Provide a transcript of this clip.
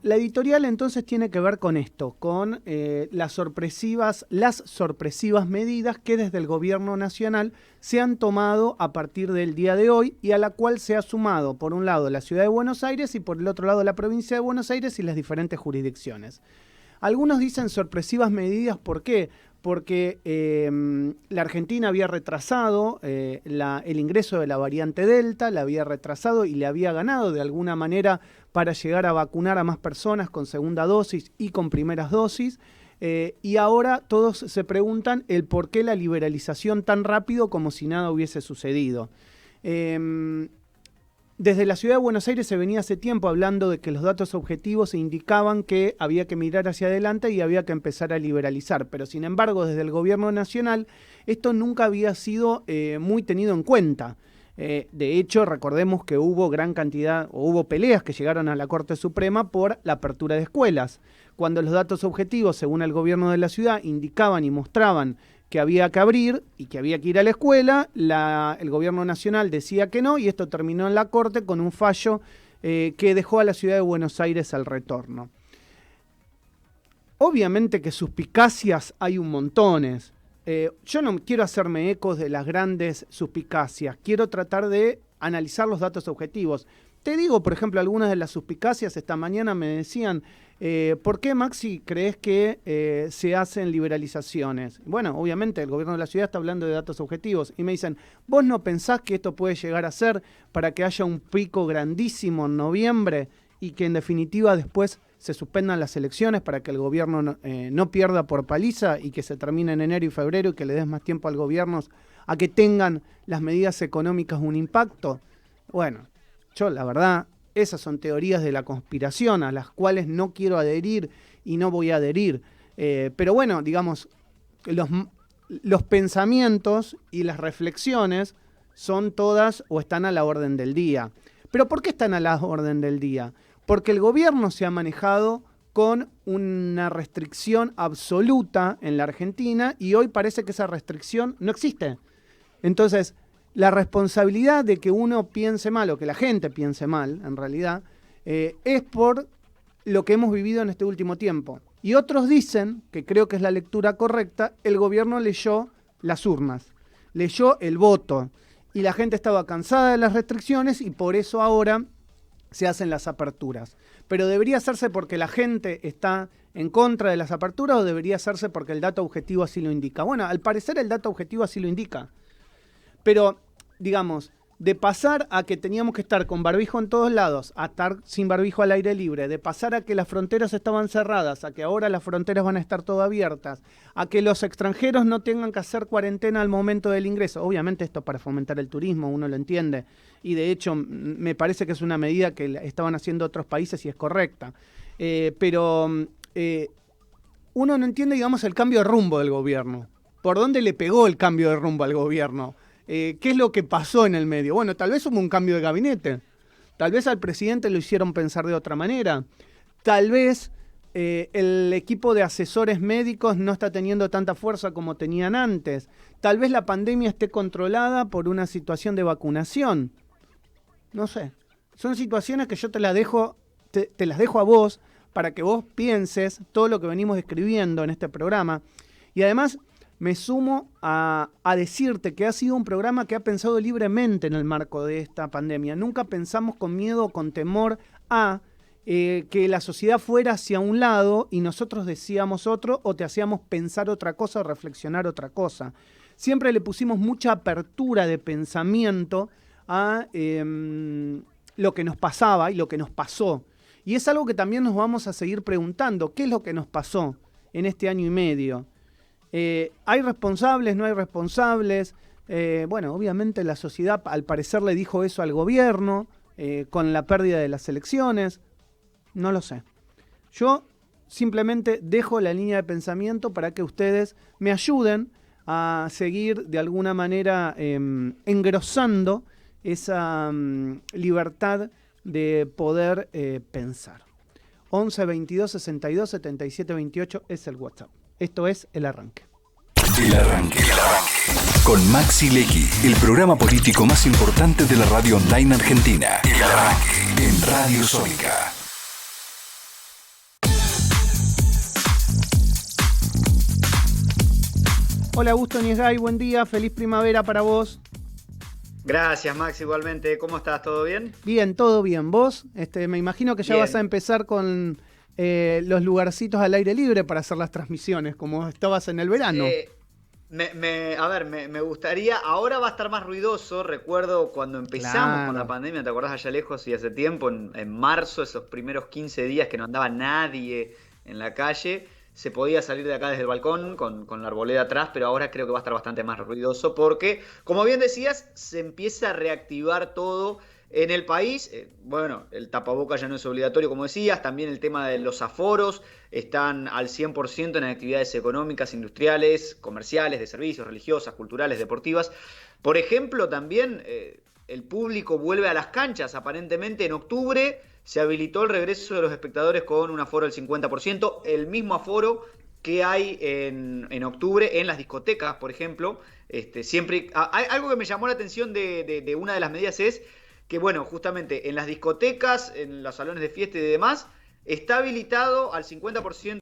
la editorial entonces tiene que ver con esto, con las sorpresivas medidas que desde el gobierno nacional se han tomado a partir del día de hoy y a la cual se ha sumado, por un lado, la ciudad de Buenos Aires y por el otro lado, la provincia de Buenos Aires y las diferentes jurisdicciones. Algunos dicen sorpresivas medidas, ¿por qué? Porque la Argentina había retrasado el ingreso de la variante Delta, la había retrasado y le había ganado de alguna manera para llegar a vacunar a más personas con segunda dosis y con primeras dosis. Y ahora todos se preguntan el por qué la liberalización tan rápido como si nada hubiese sucedido. Desde la ciudad de Buenos Aires se venía hace tiempo hablando de que los datos objetivos indicaban que había que mirar hacia adelante y había que empezar a liberalizar. Pero sin embargo, desde el gobierno nacional, esto nunca había sido muy tenido en cuenta. De hecho, recordemos que hubo peleas que llegaron a la Corte Suprema por la apertura de escuelas. Cuando los datos objetivos, según el gobierno de la ciudad, indicaban y mostraban que había que abrir y que había que ir a la escuela, el gobierno nacional decía que no, y esto terminó en la Corte con un fallo que dejó a la ciudad de Buenos Aires al retorno. Obviamente que suspicacias hay un montones. Yo no quiero hacerme ecos de las grandes suspicacias, quiero tratar de analizar los datos objetivos. Te digo, por ejemplo, algunas de las suspicacias. Esta mañana me decían, ¿por qué, Maxi, crees que se hacen liberalizaciones? Bueno, obviamente el gobierno de la ciudad está hablando de datos objetivos y me dicen, ¿vos no pensás que esto puede llegar a ser para que haya un pico grandísimo en noviembre y que en definitiva después se suspendan las elecciones para que el gobierno no pierda por paliza y que se termine en enero y febrero y que le des más tiempo al gobierno a que tengan las medidas económicas un impacto? Bueno, yo la verdad, esas son teorías de la conspiración a las cuales no quiero adherir y no voy a adherir. Pero bueno, digamos, los pensamientos y las reflexiones son todas o están a la orden del día. ¿Pero por qué están a la orden del día? Porque el gobierno se ha manejado con una restricción absoluta en la Argentina y hoy parece que esa restricción no existe. Entonces, la responsabilidad de que uno piense mal o que la gente piense mal, en realidad, es por lo que hemos vivido en este último tiempo. Y otros dicen, que creo que es la lectura correcta, el gobierno leyó las urnas, leyó el voto y la gente estaba cansada de las restricciones y por eso ahora se hacen las aperturas. Pero ¿debería hacerse porque la gente está en contra de las aperturas o debería hacerse porque el dato objetivo así lo indica? Bueno, al parecer el dato objetivo así lo indica. Pero, digamos, de pasar a que teníamos que estar con barbijo en todos lados, a estar sin barbijo al aire libre, de pasar a que las fronteras estaban cerradas, a que ahora las fronteras van a estar todas abiertas, a que los extranjeros no tengan que hacer cuarentena al momento del ingreso. Obviamente esto para fomentar el turismo, uno lo entiende, y de hecho me parece que es una medida que estaban haciendo otros países y es correcta. Pero uno no entiende, digamos, el cambio de rumbo del gobierno. ¿Por dónde le pegó el cambio de rumbo al gobierno? ¿Qué es lo que pasó en el medio? Bueno, tal vez hubo un cambio de gabinete. Tal vez al presidente lo hicieron pensar de otra manera. Tal vez el equipo de asesores médicos no está teniendo tanta fuerza como tenían antes. Tal vez la pandemia esté controlada por una situación de vacunación. No sé. Son situaciones que yo te las dejo a vos para que vos pienses todo lo que venimos describiendo en este programa. Y además me sumo a decirte que ha sido un programa que ha pensado libremente en el marco de esta pandemia. Nunca pensamos con miedo o con temor a que la sociedad fuera hacia un lado y nosotros decíamos otro o te hacíamos pensar otra cosa o reflexionar otra cosa. Siempre le pusimos mucha apertura de pensamiento a lo que nos pasaba y lo que nos pasó. Y es algo que también nos vamos a seguir preguntando. ¿Qué es lo que nos pasó en este año y medio? ¿Hay responsables? ¿No hay responsables? Bueno, obviamente la sociedad al parecer le dijo eso al gobierno con la pérdida de las elecciones. No lo sé. Yo simplemente dejo la línea de pensamiento para que ustedes me ayuden a seguir de alguna manera engrosando esa libertad de poder pensar. 11 22 62 77 28 es el WhatsApp. Esto es El Arranque. El Arranque. Con Maxi Legui, el programa político más importante de la radio online argentina. El Arranque en Radio Sónica. Hola Augusto Niesgay, buen día, feliz primavera para vos. Gracias, Max, igualmente. ¿Cómo estás? ¿Todo bien? Bien, todo bien. ¿Vos? Me imagino que ya Bien. vas a empezar con los lugarcitos al aire libre para hacer las transmisiones, como estabas en el verano. Me gustaría, ahora va a estar más ruidoso. Recuerdo cuando empezamos con la Claro. pandemia, ¿te acordás allá lejos y hace tiempo? En marzo, esos primeros 15 días que no andaba nadie en la calle, se podía salir de acá desde el balcón con la arboleda atrás, pero ahora creo que va a estar bastante más ruidoso porque, como bien decías, se empieza a reactivar todo en el país. Bueno, el tapaboca ya no es obligatorio, como decías, también el tema de los aforos están al 100% en actividades económicas, industriales, comerciales, de servicios, religiosas, culturales, deportivas. Por ejemplo, también el público vuelve a las canchas. Aparentemente en octubre se habilitó el regreso de los espectadores con un aforo del 50%, el mismo aforo que hay en octubre en las discotecas, por ejemplo. Hay algo que me llamó la atención de una de las medidas es que, bueno, justamente en las discotecas, en los salones de fiesta y demás, está habilitado al 50%